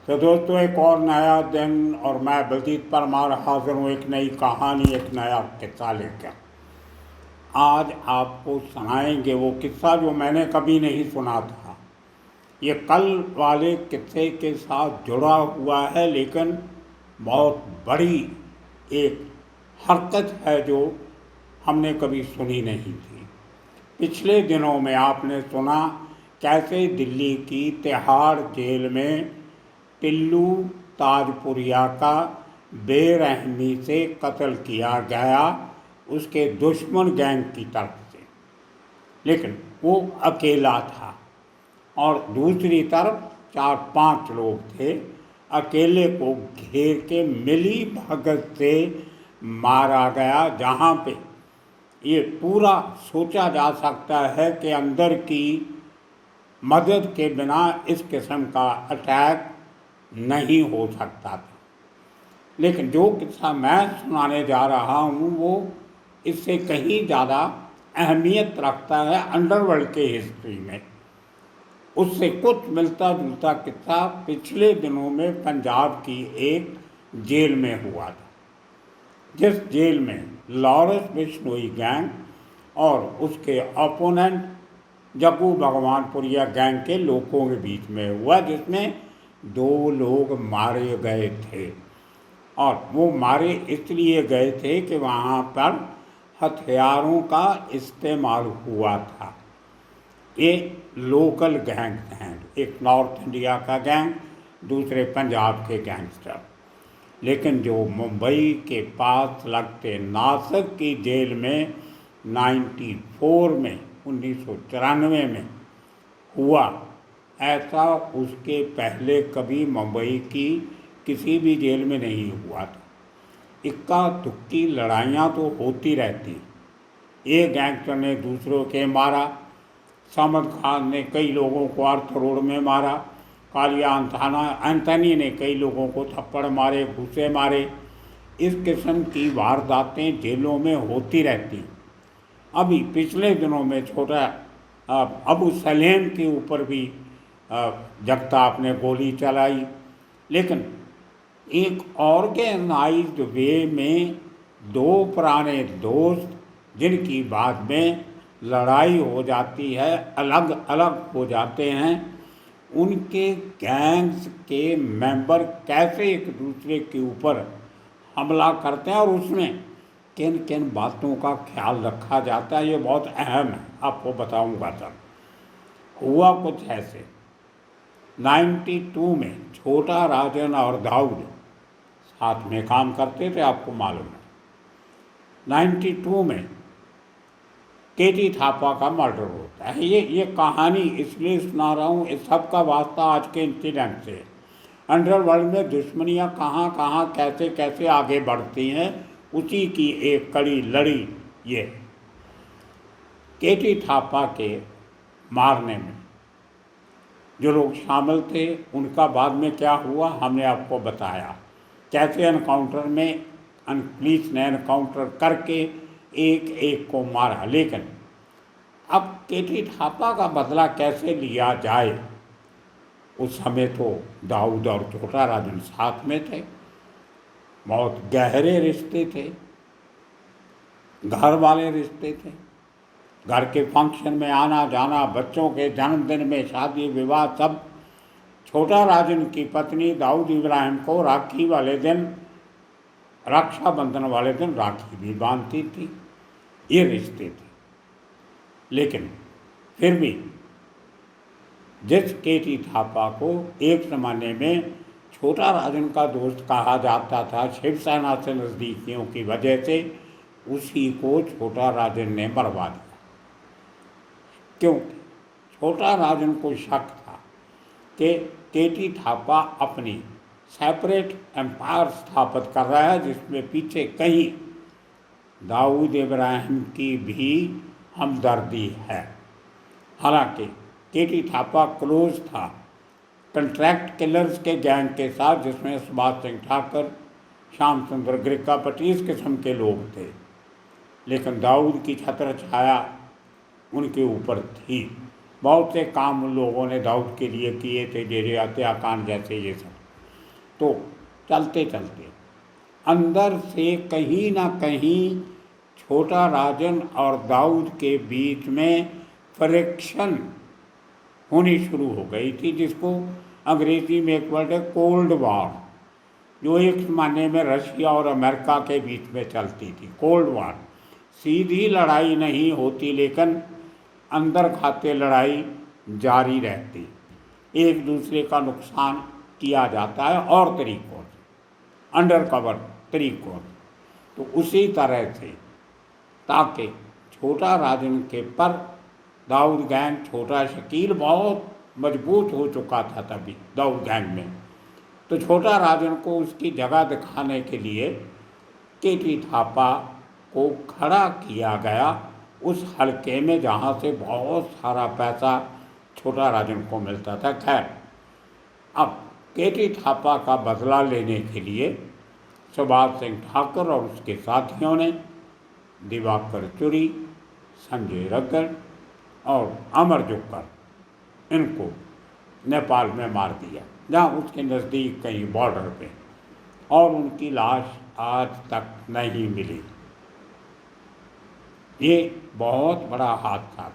तो दोस्तों, एक और नया दिन और मैं बलजीत परमार हाजिर हूँ एक नई कहानी, एक नया किस्सा लेकर। आज आपको सुनाएंगे वो किस्सा जो मैंने कभी नहीं सुना था। ये कल वाले किस्से के साथ जुड़ा हुआ है, लेकिन बहुत बड़ी एक हरकत है जो हमने कभी सुनी नहीं थी। पिछले दिनों में आपने सुना कैसे दिल्ली की तिहाड़ जेल में टिल्लू ताजपुरिया का बेरहमी से कत्ल किया गया उसके दुश्मन गैंग की तरफ से, लेकिन वो अकेला था और दूसरी तरफ 4-5 लोग थे। अकेले को घेर के मिली भगत से मारा गया, जहाँ पे ये पूरा सोचा जा सकता है कि अंदर की मदद के बिना इस किस्म का अटैक नहीं हो सकता था। लेकिन जो किस्सा मैं सुनाने जा रहा हूँ वो इससे कहीं ज़्यादा अहमियत रखता है अंडरवर्ल्ड के हिस्ट्री में। उससे कुछ मिलता जुलता किस्सा पिछले दिनों में पंजाब की एक जेल में हुआ था, जिस जेल में लॉरेंस बिश्नोई गैंग और उसके ओपोनेंट जग्गू भगवानपुरिया गैंग के लोगों के बीच में हुआ, जिसमें 2 लोग मारे गए थे। और वो मारे इसलिए गए थे कि वहाँ पर हथियारों का इस्तेमाल हुआ था। ये लोकल गैंग हैं, एक नॉर्थ इंडिया का गैंग, दूसरे पंजाब के गैंगस्टर। लेकिन जो मुंबई के पास लगते नासिक की जेल में 94 में 1994 में हुआ, ऐसा उसके पहले कभी मुंबई की किसी भी जेल में नहीं हुआ था। इक्का दुक्की लड़ाइयाँ तो होती रहती। एक गैंगस्टर ने दूसरों के मारा, समद खान ने कई लोगों को अर्थ रोड में मारा, कालिया एंथनी ने कई लोगों को थप्पड़ मारे, घूसे मारे। इस किस्म की वारदातें जेलों में होती रहती। अभी पिछले दिनों में छोटा अबू सलेम के ऊपर भी जगताप ने गोली चलाई। लेकिन एक ऑर्गेनाइज्ड वे में 2 पुराने दोस्त जिनकी बाद में लड़ाई हो जाती है, अलग अलग हो जाते हैं, उनके गैंग्स के मेंबर कैसे एक दूसरे के ऊपर हमला करते हैं और उसमें किन किन बातों का ख्याल रखा जाता है, ये बहुत अहम है। आपको बताऊंगा सर। हुआ कुछ ऐसे, 92 में छोटा राजन और दाऊद साथ में काम करते थे, आपको मालूम है। 92 में केटी थापा का मर्डर होता है। ये कहानी इसलिए सुना रहा हूँ, इस सब का वास्ता आज के इंसिडेंट से। अंडरवर्ल्ड में दुश्मनियाँ कहाँ कहाँ कैसे कैसे आगे बढ़ती हैं, उसी की एक कड़ी लड़ी ये। केटी थापा के मारने में जो लोग शामिल थे, उनका बाद में क्या हुआ हमने आपको बताया। कैसे एनकाउंटर में पुलिस ने एनकाउंटर करके एक एक को मारा। लेकिन अब केटी थापा का बदला कैसे लिया जाए, उस समय तो दाऊद और छोटा राजन साथ में थे, बहुत गहरे रिश्ते थे, घर वाले रिश्ते थे। घर के फंक्शन में आना जाना, बच्चों के जन्मदिन में शादी विवाह सब। छोटा राजन की पत्नी दाऊद इब्राहिम को राखी वाले दिन, रक्षाबंधन वाले दिन राखी भी बांधती थी। ये रिश्ते थे। लेकिन फिर भी जिस केटी थापा को एक ज़माने में छोटा राजन का दोस्त कहा जाता था शिवसेना से नज़दीकियों की वजह से, उसी को छोटा राजन ने मरवा दिया। क्योंकि छोटा राजन को शक था कि केटी थापा अपनी सेपरेट एम्पायर स्थापित कर रहा है, जिसमें पीछे कहीं दाऊद इब्राहिम की भी हमदर्दी है। हालांकि केटी थापा क्लोज था कंट्रैक्ट किलर्स के गैंग के साथ, जिसमें सुभाष सिंह ठाकुर, श्याम सुंदर ग्रिकापति इस किस्म के लोग थे। लेकिन दाऊद की छत्र छाया उनके ऊपर थी। बहुत से काम उन लोगों ने दाऊद के लिए किए थे, डेरे हत्याकांड जैसे ये सब। तो चलते चलते अंदर से कहीं ना कहीं छोटा राजन और दाऊद के बीच में फ्रिक्शन होनी शुरू हो गई थी, जिसको अंग्रेजी में एक वर्ड है कोल्ड वॉर, जो एक ज़माने में रशिया और अमेरिका के बीच में चलती थी। कोल्ड वॉर, सीधी लड़ाई नहीं होती लेकिन अंदर खाते लड़ाई जारी रहती, एक दूसरे का नुकसान किया जाता है और तरीक़ों से, अंडर कवर तरीक़ों से। तो उसी तरह से ताकि छोटा राजन के पर दाऊद गैंग, छोटा शकील बहुत मजबूत हो चुका था तभी दाऊद गैंग में, तो छोटा राजन को उसकी जगह दिखाने के लिए केटी थापा को खड़ा किया गया उस हलके में जहाँ से बहुत सारा पैसा छोटा राजन को मिलता था। खैर, अब केटी थापा का बदला लेने के लिए सुभाष सिंह ठाकुर और उसके साथियों ने दिवाकर चुरी, संजय रग्गड़ और अमर जुक्कर इनको नेपाल में मार दिया, जहाँ उसके नज़दीक कहीं बॉर्डर पे, और उनकी लाश आज तक नहीं मिली। ये बहुत बड़ा हादसा था।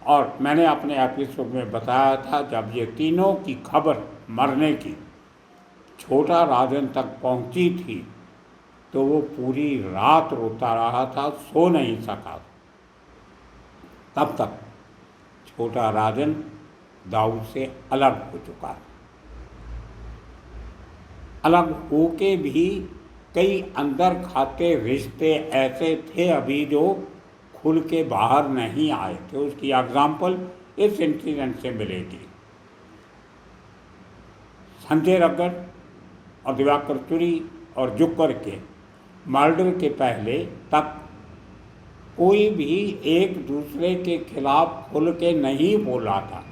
और मैंने अपने एपिसोड में बताया था, जब ये तीनों की खबर मरने की छोटा राजन तक पहुंची थी तो वो पूरी रात रोता रहा था, सो नहीं सका। तब तक छोटा राजन दाऊद से अलग हो चुका। अलग होके भी कई अंदर खाते रिश्ते ऐसे थे अभी जो खुल के बाहर नहीं आए थे। उसकी एग्जाम्पल इस इंसिडेंट से मिलेगी। संजय रग्गड़ और दिवाकर चुरी और जुक्कर के मर्डर के पहले तक कोई भी एक दूसरे के खिलाफ खुल के नहीं बोला था।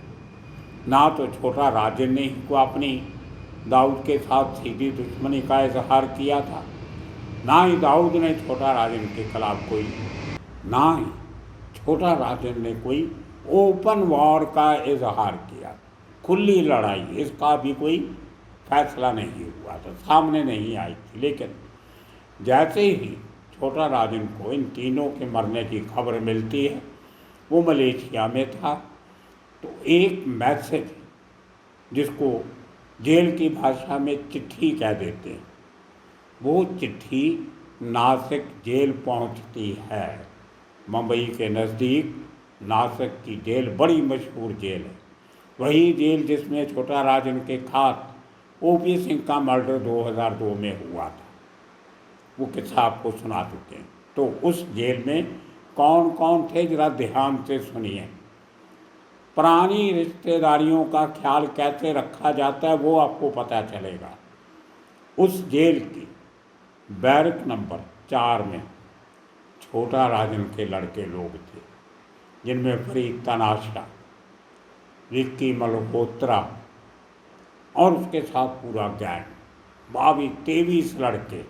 ना तो छोटा राजन ने को अपनी दाऊद के साथ सीधी दुश्मनी का इजहार किया था, ना ही दाऊद ने छोटा राजन के खिलाफ कोई, ना ही छोटा राजन ने कोई ओपन वॉर का इजहार किया। खुली लड़ाई, इसका भी कोई फैसला नहीं हुआ था, सामने नहीं आई थी। लेकिन जैसे ही छोटा राजन को इन तीनों के मरने की खबर मिलती है, वो मलेशिया में था, तो एक मैसेज, जिसको जेल की भाषा में चिट्ठी कह देते हैं, वो चिट्ठी नासिक जेल पहुंचती है। मुंबई के नज़दीक नासिक की जेल बड़ी मशहूर जेल है, वही जेल जिसमें छोटा राजन के खास ओपी सिंह का मर्डर 2002 में हुआ था। वो किस्सा आपको सुना चुके हैं। तो उस जेल में कौन कौन थे, जरा ध्यान से सुनिए। पुरानी रिश्तेदारियों का ख्याल कैसे रखा जाता है वो आपको पता चलेगा। उस जेल की बैरक नंबर 4 में छोटा राजन के लड़के लोग थे, जिनमें फरीद तनाशा, विक्की मल्होत्रा और उसके साथ पूरा गैंग, 22-23 लड़के,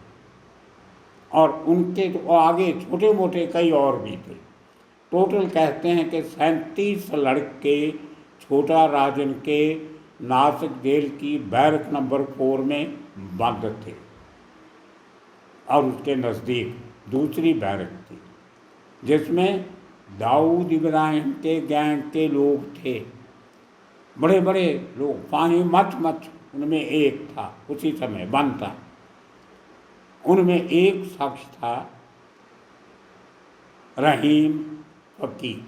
और उनके तो आगे छोटे मोटे कई और भी थे। टोटल कहते हैं कि 37 लड़के छोटा राजन के नासिक जेल की बैरक नंबर 4 में बंद थे, और उसके नज़दीक दूसरी बैरक थी जिसमें दाऊद इब्राहिम के गैंग के लोग थे, बड़े बड़े लोग, फाही मच उनमें एक था, उसी समय बंद था। उनमें एक शख्स था रहीम फकीर।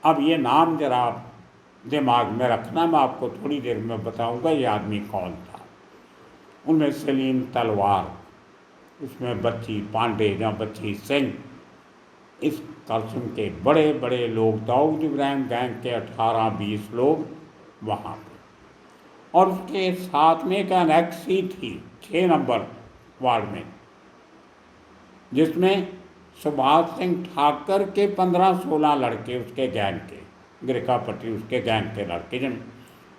अब ये नाम जरा आप दिमाग में रखना, मैं आपको थोड़ी देर में बताऊंगा ये आदमी कौन था। उनमें सलीम तलवार, उसमें बच्ची पांडे या बच्ची सिंह, इस कस्म के बड़े बड़े लोग, दाऊद इब्राहिम गैंग के 18-20 लोग वहाँ पे। और उसके साथ में एक एनेक्सी थी 6 नंबर वार्ड में, जिसमें सुभाष सिंह ठाकर के 15-16 लड़के उसके गैंग के, गिरकापट्टी उसके गैंग के लड़के, जिन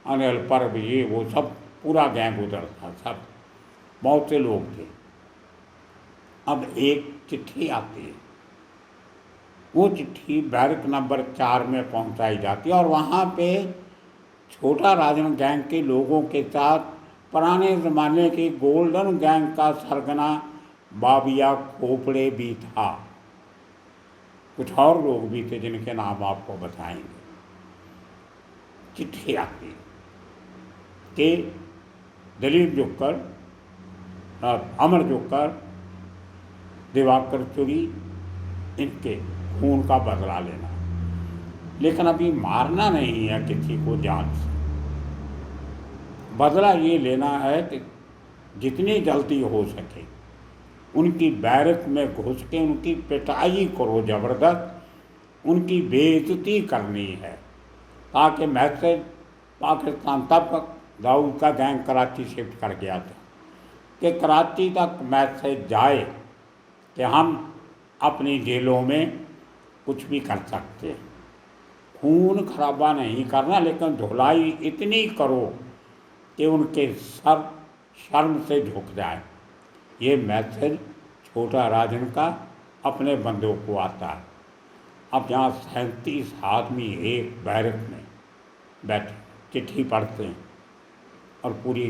अनिल परब ये वो सब पूरा गैंग उधर था, सब बहुत से लोग थे। अब एक चिट्ठी आती है, वो चिट्ठी बैरक नंबर 4 में पहुंचाई जाती है, और वहाँ पे छोटा राजन गैंग के लोगों के साथ पुराने ज़माने की गोल्डन गैंग का सरगना बाबिया खोपड़े भी था। कुछ और लोग भी थे जिनके नाम आपको बताएंगे। चिट्ठी आती कि दिलीप जुक्कर, अमर जुक्कर, दिवाकर चुरी, इनके खून का बदला लेना, लेकिन अभी मारना नहीं है किसी को जान से। बदला ये लेना है कि जितनी जल्दी हो सके उनकी बैरक में घुस के उनकी पिटाई करो ज़बरदस्त, उनकी बेइज्जती करनी है, ताकि मैसेज पाकिस्तान तब तक दाऊद का गैंग कराची शिफ्ट कर गया था कि कराची तक मैसेज जाए कि हम अपनी जेलों में कुछ भी कर सकते हैं। खून खराबा नहीं करना, लेकिन धुलाई इतनी करो कि उनके सर शर्म से झुक जाए। ये मैसेज छोटा राजन का अपने बंदों को आता है। अब यहाँ 37 आदमी एक बैरक में बैठे चिट्ठी पढ़ते हैं और पूरी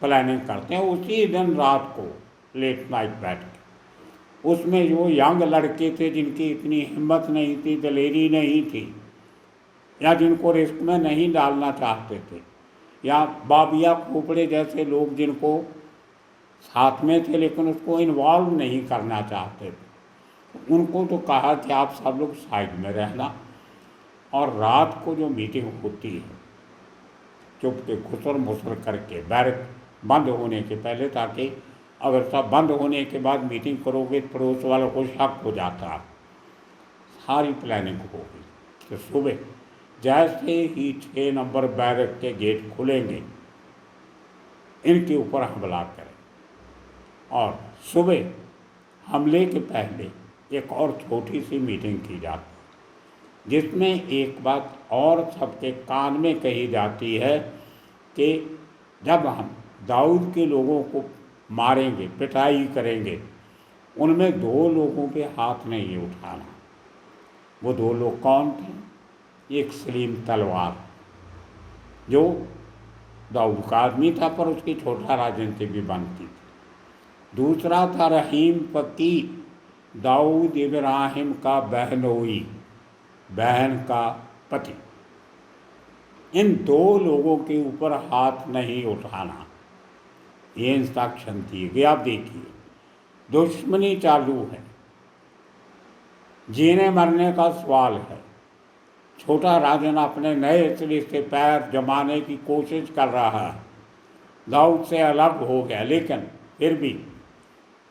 प्लानिंग करते हैं उसी दिन रात को लेट नाइट बैठ के। उसमें जो यंग लड़के थे जिनकी इतनी हिम्मत नहीं थी, दलेरी नहीं थी, या जिनको रिस्क में नहीं डालना चाहते थे, या बाबिया खोपड़े जैसे लोग जिनको साथ में थे लेकिन उसको इन्वॉल्व नहीं करना चाहते थे, उनको तो कहा कि आप सब लोग साइड में रहना और रात को जो मीटिंग होती है चुप के खुसर मुसर करके बैरक बंद होने के पहले, ताकि अगर सब बंद होने के बाद मीटिंग करोगे तो पड़ोस वालों को शक हो जाता। सारी प्लानिंग हो गई तो सुबह जैसे ही 6 नंबर बैरक के गेट खुलेंगे इनके ऊपर हमला करें। और सुबह हमले के पहले एक और छोटी सी मीटिंग की जाती है जिसमें एक बात और सबके कान में कही जाती है कि जब हम दाऊद के लोगों को मारेंगे, पिटाई करेंगे, उनमें 2 लोगों पे हाथ नहीं उठाना। वो 2 लोग कौन थे? एक सलीम तलवार जो दाऊद का आदमी था पर उसकी छोटा राजन से भी बनती थी। दूसरा था रहीम फकी, दाऊद इब्राहिम का बहनोई, बहन का पति। इन 2 लोगों के ऊपर हाथ नहीं उठाना, ये इंस्ट्रक्शन दी गई। आप देखिए दुश्मनी चालू है, जीने मरने का सवाल है। छोटा राजन अपने नए सिरे से पैर जमाने की कोशिश कर रहा है, दाऊद से अलग हो गया, लेकिन फिर भी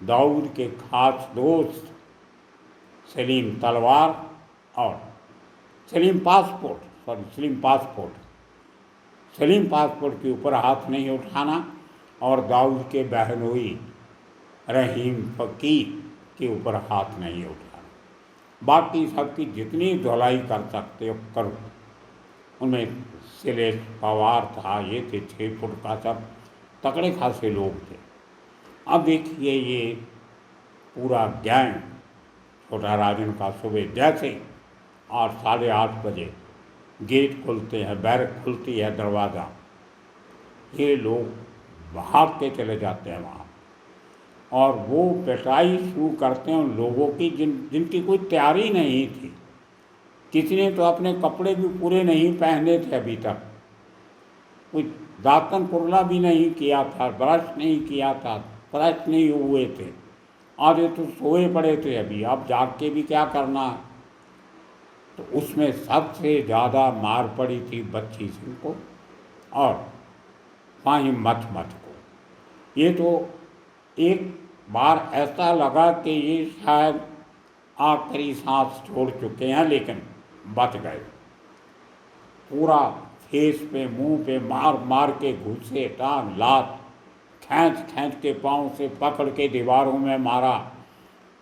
दाऊद के खास दोस्त सलीम तलवार और सलीम पासपोर्ट के ऊपर हाथ नहीं उठाना और दाऊद के बहनोई रहीम फकी के ऊपर हाथ नहीं उठाना। बाकी सबकी जितनी धुलाई कर सकते हो करो। उनमें सिलेश पवार था, ये थे 6 फुट का, सब तकड़े खासे लोग थे। अब देखिए ये पूरा गैंग छोटा राजन का सुबह जैसे 8 साढ़े 8 बजे गेट खुलते हैं, बैरक खुलती है, दरवाज़ा, ये लोग भाग के चले जाते हैं वहाँ और वो पिटाई शुरू करते हैं उन लोगों की जिनकी कोई तैयारी नहीं थी। किसी ने तो अपने कपड़े भी पूरे नहीं पहने थे अभी तक, कोई दातन कुरला भी नहीं किया था, ब्रश नहीं किया था, फ्रेश नहीं हुए थे, आधे तो सोए पड़े थे अभी, अब जाग के भी क्या करना। तो उसमें सबसे ज़्यादा मार पड़ी थी बच्ची सिंह को और फाहिम मत को। ये तो एक बार ऐसा लगा कि ये शायद आखिरी सांस छोड़ चुके हैं, लेकिन बच गए। पूरा फेस पे, मुंह पे मार मार के घुसे, टांग, लात खींच के पाँव से पकड़ के दीवारों में मारा।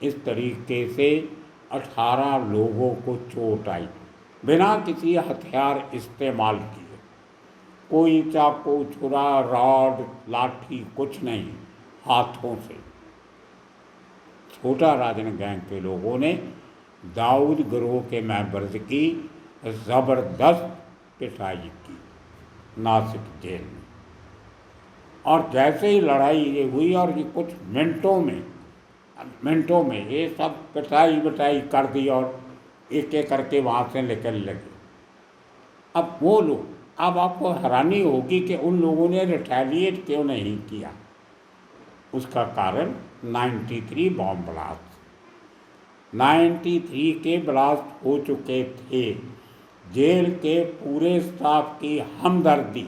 इस तरीके से 18 लोगों को चोट आई बिना किसी हथियार इस्तेमाल किए। कोई चाकू, छुरा, रॉड, लाठी कुछ नहीं, हाथों से। छोटा राजन गैंग के लोगों ने दाऊद गिरोह के मेंबर्स की ज़बरदस्त पिटाई की नासिक जेल में। और जैसे ही लड़ाई ये हुई और ये कुछ मिनटों में ये सब पिटाई बिटाई कर दी और एक एक करके वहाँ से निकलने लगे। अब वो लोग, अब आपको हैरानी होगी कि उन लोगों ने रिटेलिएट क्यों नहीं किया। उसका कारण 93 बॉम्ब ब्लास्ट, 93 के ब्लास्ट हो चुके थे। जेल के पूरे स्टाफ की हमदर्दी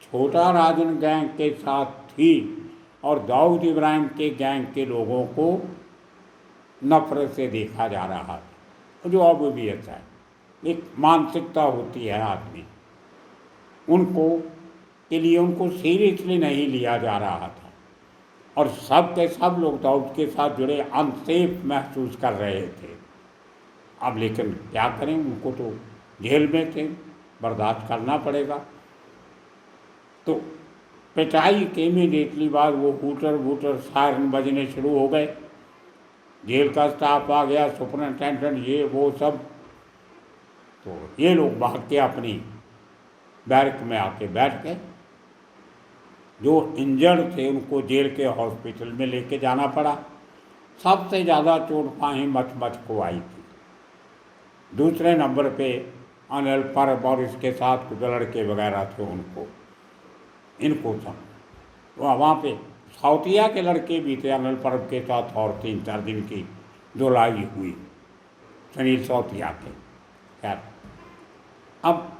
छोटा राजन गैंग के साथ थी और दाऊद इब्राहिम के गैंग के लोगों को नफरत से देखा जा रहा था, जो अब भी ऐसा है। एक मानसिकता होती है आदमी, उनको के लिए उनको सीरियसली नहीं लिया जा रहा था और सब के सब लोग दाऊद के साथ जुड़े अनसेफ महसूस कर रहे थे। अब लेकिन क्या करें, उनको तो जेल में थे, बर्दाश्त करना पड़ेगा। तो पिटाई के इमीडिएटली बाद वो हूटर सायरन बजने शुरू हो गए। जेल का स्टाफ आ गया, सुपरिटेंडेंट, ये वो सब। तो ये लोग भाग के अपनी बैरक में आके बैठ गए। जो इंजर्ड थे उनको जेल के हॉस्पिटल में लेके जाना पड़ा। सबसे ज़्यादा चोट पाही मच को आई थी। दूसरे नंबर पे अनिल परब और इसके साथ कुछ लड़के वगैरह थे, इनको सब वहाँ पे साउथिया के लड़के भी थे अनिल परब के साथ, और 3-4 दिन की धुलाई हुई सुनील साउथिया के। खैर, अब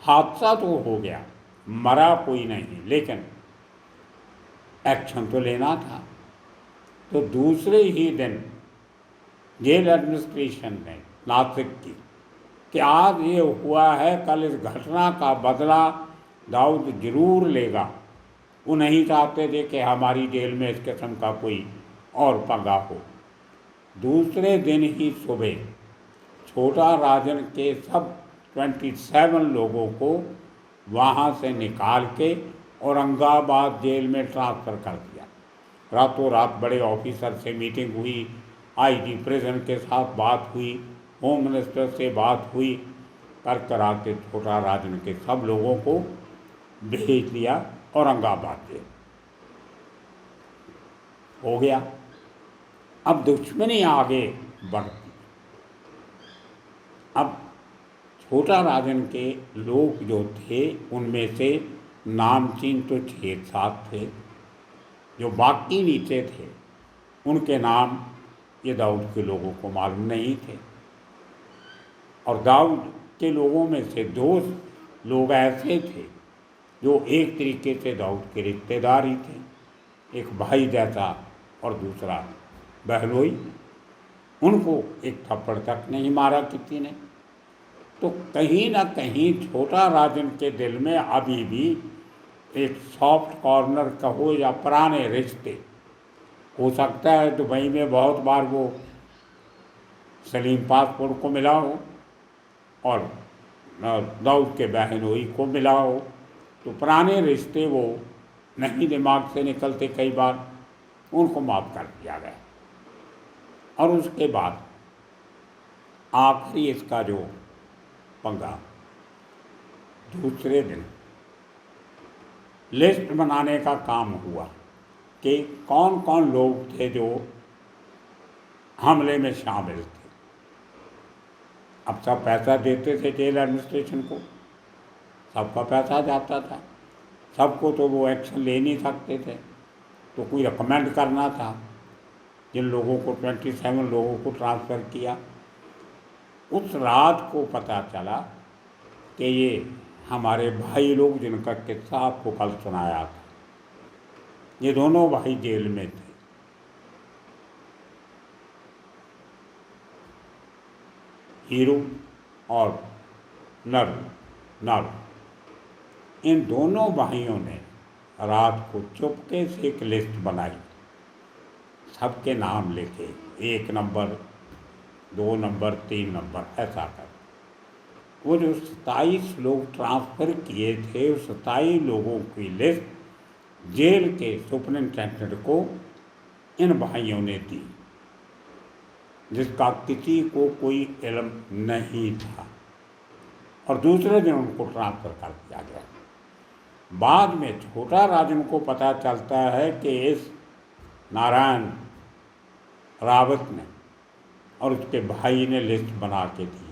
हादसा तो हो गया, मरा कोई नहीं, लेकिन एक्शन तो लेना था। तो दूसरे ही दिन जेल एडमिनिस्ट्रेशन ने नासिक की कि आज ये हुआ है, कल इस घटना का बदला दाऊद जरूर लेगा। वो नहीं चाहते थे कि हमारी जेल में इस किस्म का कोई और पंगा हो। दूसरे दिन ही सुबह छोटा राजन के सब 27 लोगों को वहाँ से निकाल के औरंगाबाद जेल में ट्रांसफ़र कर दिया। रातों रात बड़े ऑफिसर से मीटिंग हुई, आईजी प्रिजन के साथ बात हुई, होम मिनिस्टर से बात हुई, कर करा के छोटा राजन के सब लोगों को भेज दिया औरंगाबाद जेल। हो गया। अब दुश्मनी आगे बढ़ती। अब छोटा राजन के लोग जो थे उनमें से नामचीन तो 6-7 थे, जो बाकी नीचे थे उनके नाम ये दाऊद के लोगों को मालूम नहीं थे। और दाऊद के लोगों में से 2 लोग ऐसे थे जो एक तरीके से दाऊद के रिश्तेदार ही थे, एक भाई जैसा और दूसरा बहनोई। उनको एक थप्पड़ तक नहीं मारा किसी ने। तो कहीं ना कहीं छोटा राजन के दिल में अभी भी एक सॉफ्ट कॉर्नर कहो या पुराने रिश्ते, हो सकता है दुबई में बहुत बार वो सलीम पासपोर्ट को मिला हो और दाऊद के बहनोई को मिला हो, तो पुराने रिश्ते वो नहीं दिमाग से निकलते, कई बार उनको माफ़ कर दिया गया। और उसके बाद आखिरी इसका जो पंगा, दूसरे दिन लिस्ट बनाने का काम हुआ कि कौन कौन लोग थे जो हमले में शामिल थे। अब सब पैसा देते थे जेल एडमिनिस्ट्रेशन को, सबका पैसा जाता था, सबको तो वो एक्शन ले नहीं सकते थे। तो कोई रिकमेंड करना था, जिन लोगों को 27 लोगों को ट्रांसफ़र किया। उस रात को पता चला कि ये हमारे भाई लोग जिनका किस्सा आपको कल सुनाया था, ये दोनों भाई जेल में थे। हीरू और नर, इन दोनों भाइयों ने रात को चुपके से एक लिस्ट बनाई, सबके नाम लिखे, 1 नंबर 2 नंबर 3 नंबर ऐसा कर। वो जो 27 लोग ट्रांसफ़र किए थे, उस 27 लोगों की लिस्ट जेल के सुपरिटेंडेंट को इन भाइयों ने दी, जिसका किसी को कोई इल्म नहीं था। और दूसरे दिन उनको ट्रांसफ़र कर दिया गया। बाद में छोटा राजन को पता चलता है कि इस नारायण रावत ने और उसके भाई ने लिस्ट बना के दी,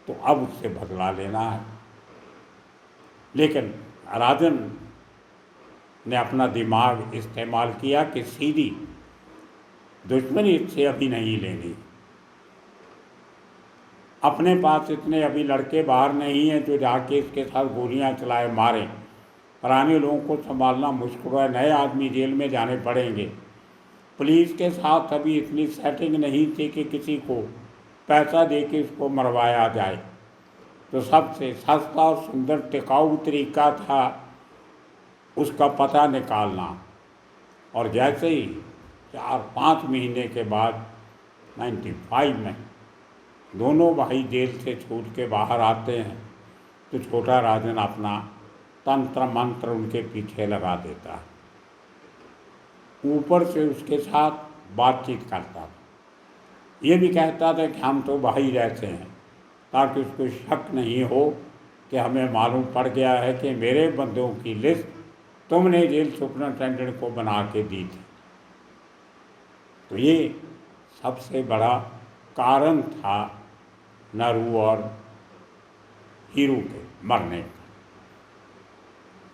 तो अब उससे बदला लेना है। लेकिन राजन ने अपना दिमाग इस्तेमाल किया कि सीधी दुश्मनी इससे अभी नहीं लेनी, अपने पास इतने अभी लड़के बाहर नहीं हैं जो जाके इसके साथ गोलियां चलाए मारें। पुराने लोगों को संभालना मुश्किल है, नए आदमी जेल में जाने पड़ेंगे। पुलिस के साथ अभी इतनी सेटिंग नहीं थी कि किसी को पैसा दे के इसको मरवाया जाए। तो सबसे सस्ता और सुंदर टिकाऊ तरीका था उसका पता निकालना। और जैसे ही 4-5 महीने के बाद 95 में दोनों भाई जेल से छूट के बाहर आते हैं, तो छोटा राजन अपना तंत्र मंत्र उनके पीछे लगा देता है, ऊपर से उसके साथ बातचीत करता था। ये भी कहता था कि हम तो भाई रहते हैं, ताकि उसको शक नहीं हो कि हमें मालूम पड़ गया है कि मेरे बंदों की लिस्ट तुमने जेल सुपरिटेंडेंट को बना के दी थी। तो ये सबसे बड़ा कारण था नरू और हीरू के मरने का।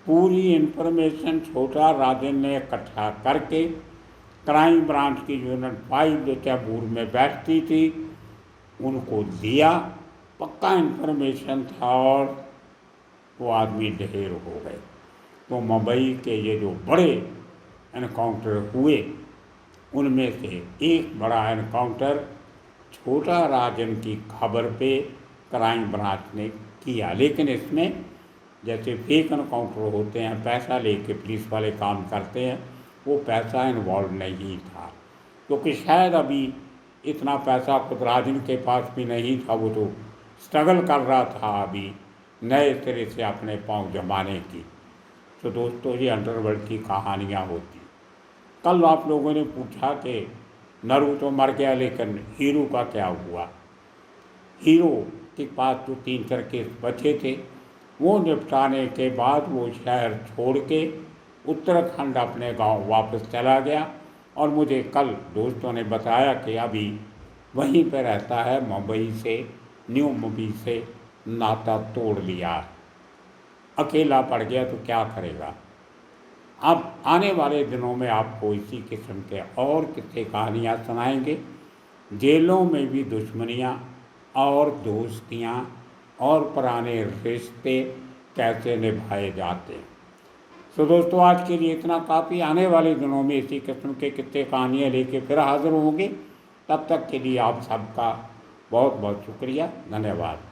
पूरी इन्फॉर्मेशन छोटा राजन ने इकट्ठा करके क्राइम ब्रांच की यूनिट 5 जो कैबूर में बैठती थी उनको दिया। पक्का इन्फॉर्मेशन था और वो आदमी ढेर हो गए। तो मुंबई के ये जो बड़े एनकाउंटर हुए उनमें से एक बड़ा एनकाउंटर छोटा राजन की खबर पे क्राइम ब्रांच ने किया। लेकिन इसमें जैसे फेक एनकाउंटर होते हैं, पैसा लेके पुलिस वाले काम करते हैं, वो पैसा इन्वॉल्व नहीं था, क्योंकि शायद अभी इतना पैसा खुद राजन के पास भी नहीं था। वो तो स्ट्रगल कर रहा था अभी नए सिरे से अपने पाँव जमाने की। तो दोस्तों, ये अंडरवर्ल्ड की कहानियाँ होती। कल आप लोगों ने पूछा कि नरू तो मर गया, लेकिन हीरू का क्या हुआ। हीरू के पास जो 3-4 केस बचे थे वो निपटाने के बाद वो शहर छोड़ के उत्तराखंड अपने गांव वापस चला गया। और मुझे कल दोस्तों ने बताया कि अभी वहीं पर रहता है, मुंबई से, न्यू मुंबई से नाता तोड़ लिया। अकेला पड़ गया तो क्या करेगा। अब आने वाले दिनों में आपको इसी किस्म के और किस्से कहानियाँ सुनाएंगे। जेलों में भी दुश्मनियाँ और दोस्तियाँ और पुराने रिश्ते कैसे निभाए जाते हैं। तो दोस्तों, आज के लिए इतना काफ़ी। आने वाले दिनों में इसी किस्म के किस्से कहानियाँ लेके फिर हाज़िर होंगे। तब तक के लिए आप सबका बहुत बहुत शुक्रिया, धन्यवाद।